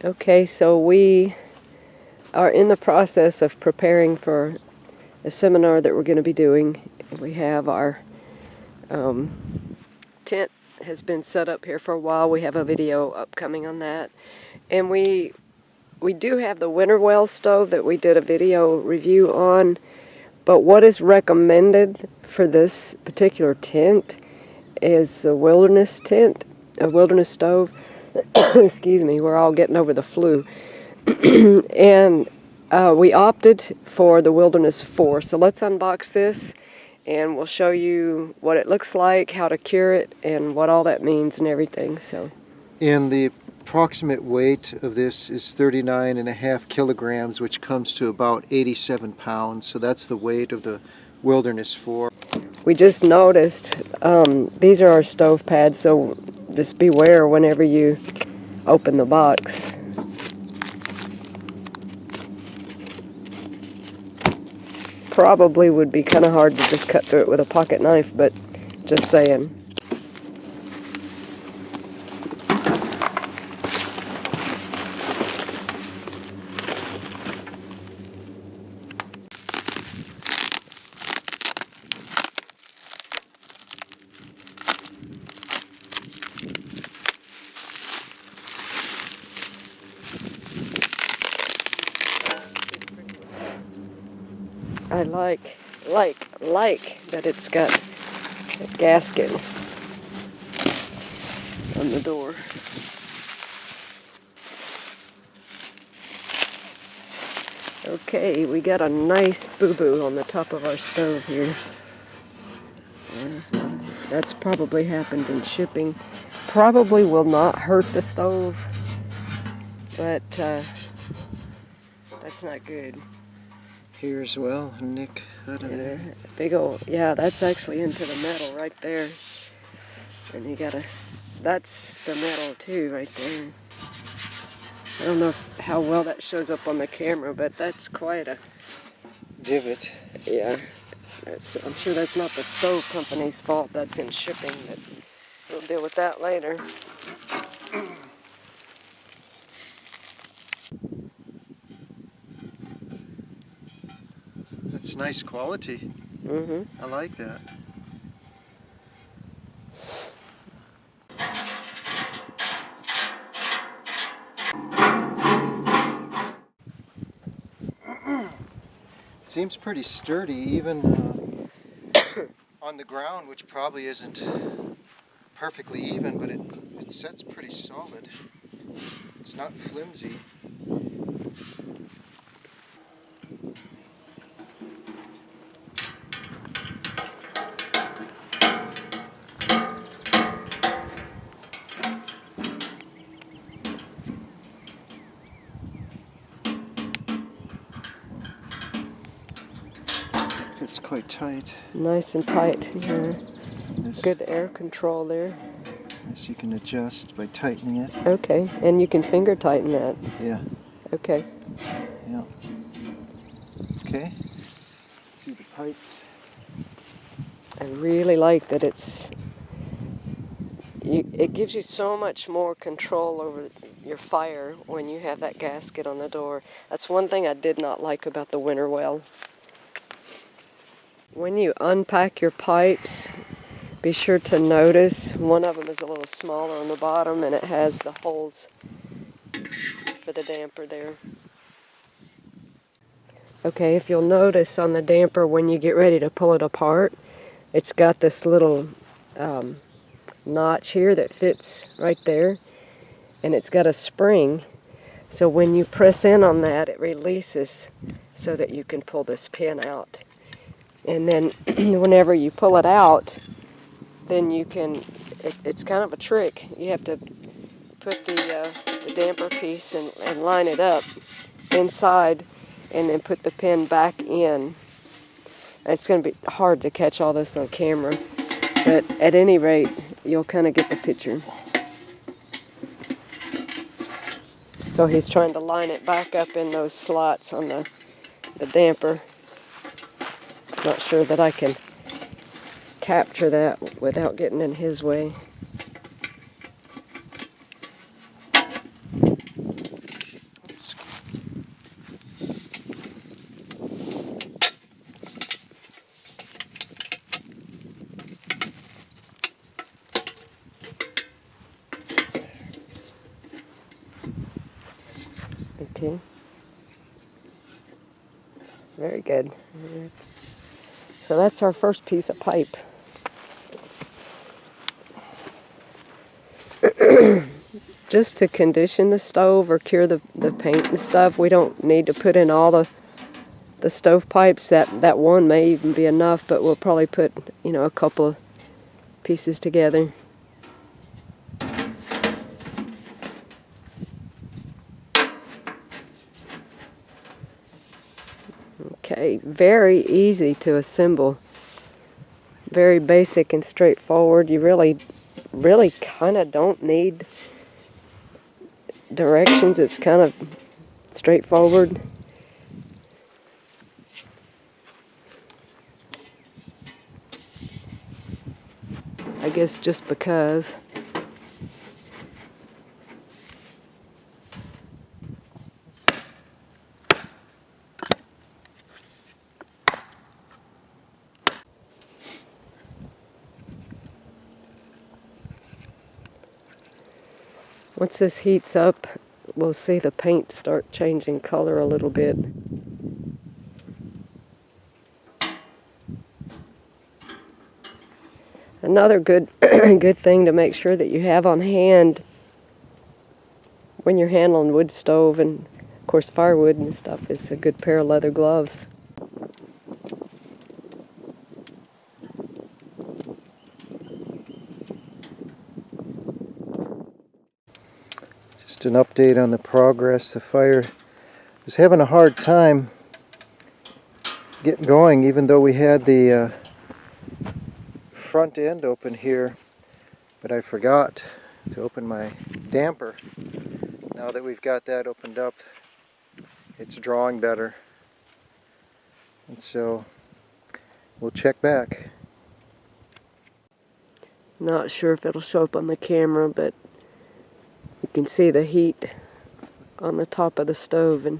Okay, so we are in the process of preparing for a seminar that we're going to be doing. We have our tent has been set up here for a while. We have a video upcoming on that. And we do have the winter well stove that we did a video review on. But what is recommended for this particular tent is a wilderness tent, a wilderness stove. Excuse me, we're all getting over the flu. And we opted for the Wilderness 4. So let's unbox this and we'll show you what it looks like, how to cure it, and what all that means and everything. So, and the approximate weight of this is 39.5 kilograms, which comes to about 87 pounds. So that's the weight of the Wilderness 4. We just noticed these are our stove pads, so just beware whenever you open the box. Probably would be kind of hard to just cut through it with a pocket knife, but just saying. I like that it's got a gasket on the door. Okay, we got a nice boo-boo on the top of our stove here. That's probably happened in shipping. Probably will not hurt the stove, but that's not good. Here as well, nick out of there. Big old, yeah, that's actually into the metal right there. And you gotta, that's the metal too right there. I don't know how well that shows up on the camera, but that's quite a divot. Yeah, I'm sure that's not the stove company's fault. That's in shipping, but we'll deal with that later. That's nice quality. I like that. Seems pretty sturdy, even on the ground, which probably isn't perfectly even, but it sets pretty solid. It's not flimsy. It's quite tight. Nice and tight. Yeah. Good air control there. This you can adjust by tightening it. Okay, and you can finger tighten that. Yeah. Okay. Yeah. Okay. See the pipes. I really like that it gives you so much more control over your fire when you have that gasket on the door. That's one thing I did not like about the winter well. When you unpack your pipes, be sure to notice one of them is a little smaller on the bottom and it has the holes for the damper there. Okay, if you'll notice on the damper when you get ready to pull it apart, it's got this little notch here that fits right there, and it's got a spring, so when you press in on that it releases so that you can pull this pin out. And then whenever you pull it out, then you can, it's kind of a trick. You have to put the damper piece and line it up inside and then put the pin back in. It's going to be hard to catch all this on camera, but at any rate, you'll kind of get the picture. So he's trying to line it back up in those slots on the damper. Not sure that I can capture that without getting in his way. too. Very good. So that's our first piece of pipe. Just to condition the stove or cure the paint and stuff, we don't need to put in all the stove pipes. That one may even be enough, but we'll probably put, you know, a couple of pieces together. Okay, very easy to assemble. Very basic and straightforward. You really kind of don't need directions. It's kind of straightforward. I guess just because. Once this heats up, we'll see the paint start changing color a little bit. Another good good thing to make sure that you have on hand when you're handling wood stove and of course firewood and stuff is a good pair of leather gloves. Just an update on the progress. The fire is having a hard time getting going, even though we had the front end open here, but I forgot to open my damper. Now that we've got that opened up, it's drawing better, and so we'll check back. Not sure if it'll show up on the camera, but you can see the heat on the top of the stove, and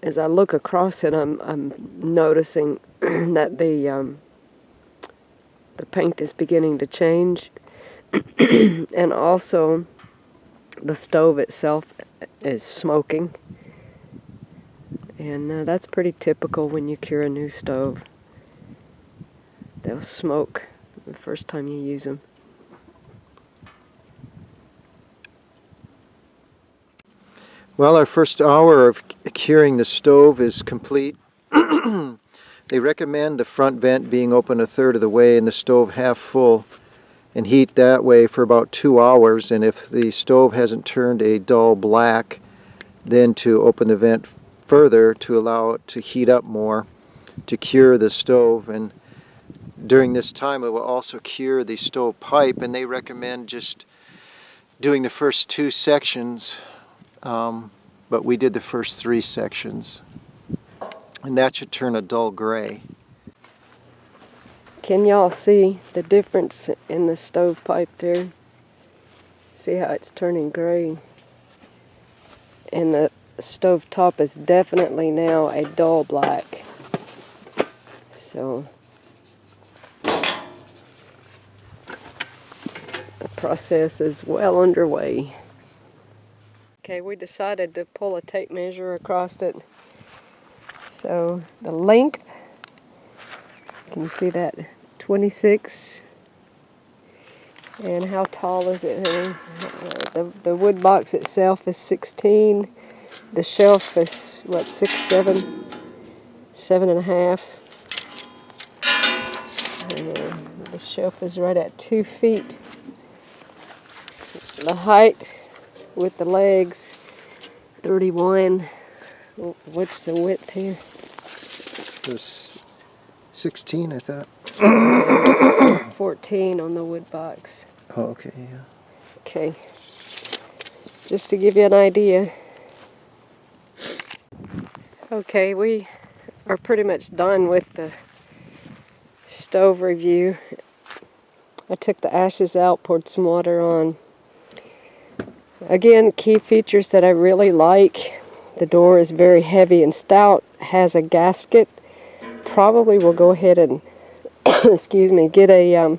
as I look across it, I'm noticing that the paint is beginning to change, and also the stove itself is smoking, and that's pretty typical when you cure a new stove. They'll smoke the first time you use them. Well, our first hour of curing the stove is complete. They recommend the front vent being open a third of the way and the stove half full, and heat that way for about 2 hours. And if the stove hasn't turned a dull black, then to open the vent further to allow it to heat up more to cure the stove. And during this time it will also cure the stove pipe, and they recommend just doing the first 2 sections, but we did the first 3 sections, and that should turn a dull gray. Can y'all see the difference in the stove pipe there? See how it's turning gray? And the stove top is definitely now a dull black. So the process is well underway. Okay, we decided to pull a tape measure across it. So the length, can you see that? 26. And how tall is it, honey? The wood box itself is 16. The shelf is, what, 6, 7? 7.5. The shelf is right at 2 feet. The height with the legs, 31. What's the width here? It was 16, I thought. 14 on the wood box. Oh, okay, yeah. Okay, just to give you an idea. Okay, we are pretty much done with the stove review. I took the ashes out, poured some water on. Again, key features that I really like. The door is very heavy and stout, has a gasket. Probably will go ahead and excuse me, get a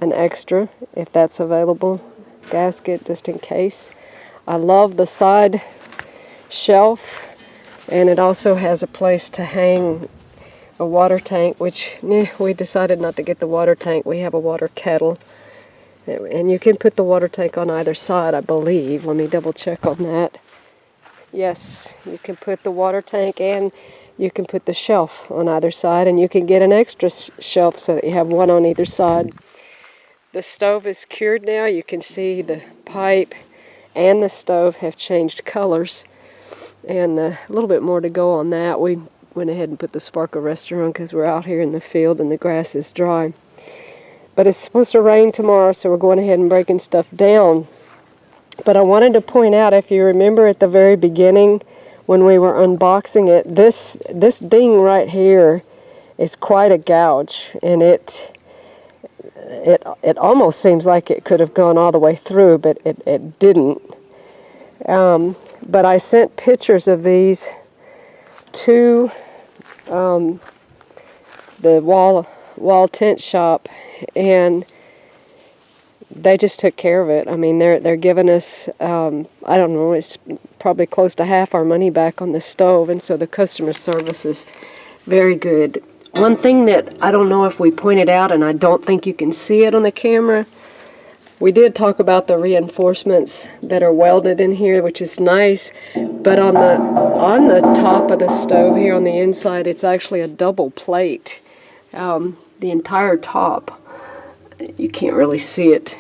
an extra if that's available gasket just in case. I love the side shelf, and it also has a place to hang a water tank, which we decided not to get the water tank. We have a water kettle, and you can put the water tank on either side, I believe. Let me double check on that. Yes, you can put the water tank and you can put the shelf on either side, and you can get an extra shelf so that you have one on either side. The stove is cured now. You can see the pipe and the stove have changed colors, and a little bit more to go on that. We went ahead and put the spark arrestor on because we're out here in the field and the grass is dry. But it's supposed to rain tomorrow, so we're going ahead and breaking stuff down. But I wanted to point out, if you remember at the very beginning when we were unboxing it, this ding right here is quite a gouge, and it almost seems like it could have gone all the way through, but it didn't. But I sent pictures of these to the wall tent shop, and they just took care of it. I mean, they're giving us, I don't know, it's probably close to half our money back on the stove, and so the customer service is very good. One thing that I don't know if we pointed out, and I don't think you can see it on the camera, we did talk about the reinforcements that are welded in here, which is nice, but on the top of the stove here on the inside, it's actually a double plate. The entire top. You can't really see it.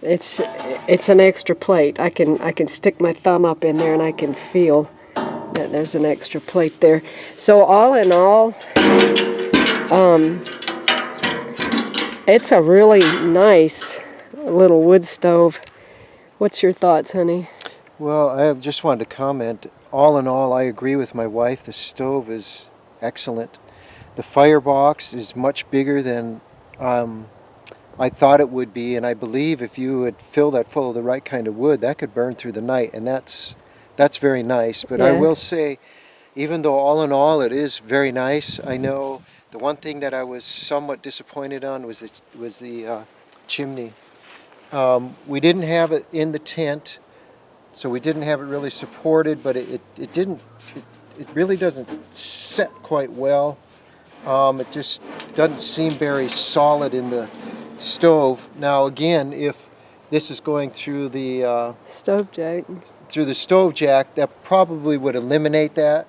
It's an extra plate. I can stick my thumb up in there and I can feel that there's an extra plate there. So all in all, it's a really nice little wood stove. What's your thoughts, honey? Well, I just wanted to comment. All in all, I agree with my wife. The stove is excellent. The firebox is much bigger than I thought it would be, and I believe if you would fill that full of the right kind of wood, that could burn through the night, and that's very nice. But I will say, even though all in all it is very nice, I know the one thing that I was somewhat disappointed on was the chimney. We didn't have it in the tent, so we didn't have it really supported, but it really doesn't set quite well. It just doesn't seem very solid in the stove. Now again, if this is going through the stove jack, that probably would eliminate that,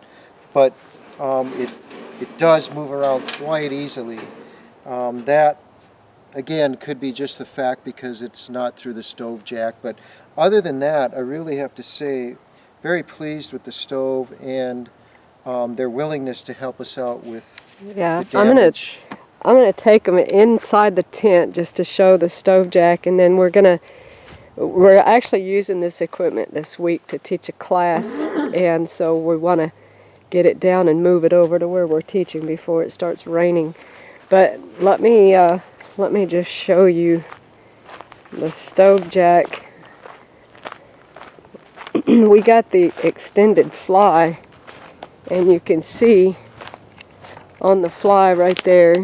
but it does move around quite easily. That again could be just the fact because it's not through the stove jack, but other than that, I really have to say very pleased with the stove and their willingness to help us out with the damage. I'm gonna take them inside the tent just to show the stove jack, and then we're actually using this equipment this week to teach a class, and so we want to get it down and move it over to where we're teaching before it starts raining. But let me just show you the stove jack. We got the extended fly, and you can see on the fly right there,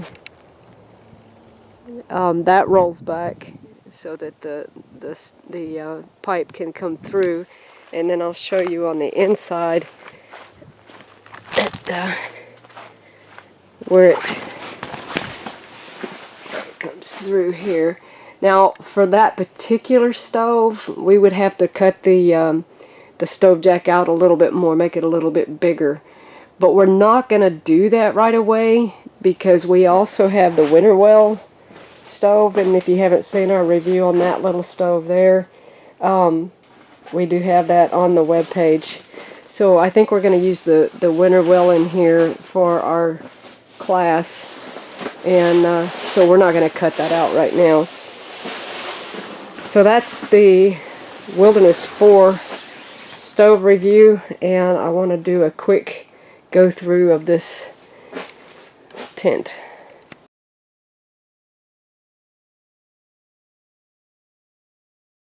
that rolls back so that the pipe can come through, and then I'll show you on the inside that, where it comes through here. Now for that particular stove, we would have to cut the stove jack out a little bit more, make it a little bit bigger. But we're not going to do that right away because we also have the Winterwell stove, and if you haven't seen our review on that little stove there, we do have that on the web page. So I think we're going to use the Winterwell in here for our class, and so we're not going to cut that out right now. So that's the Wilderness 4 stove review, and I want to do a quick go through of this tent.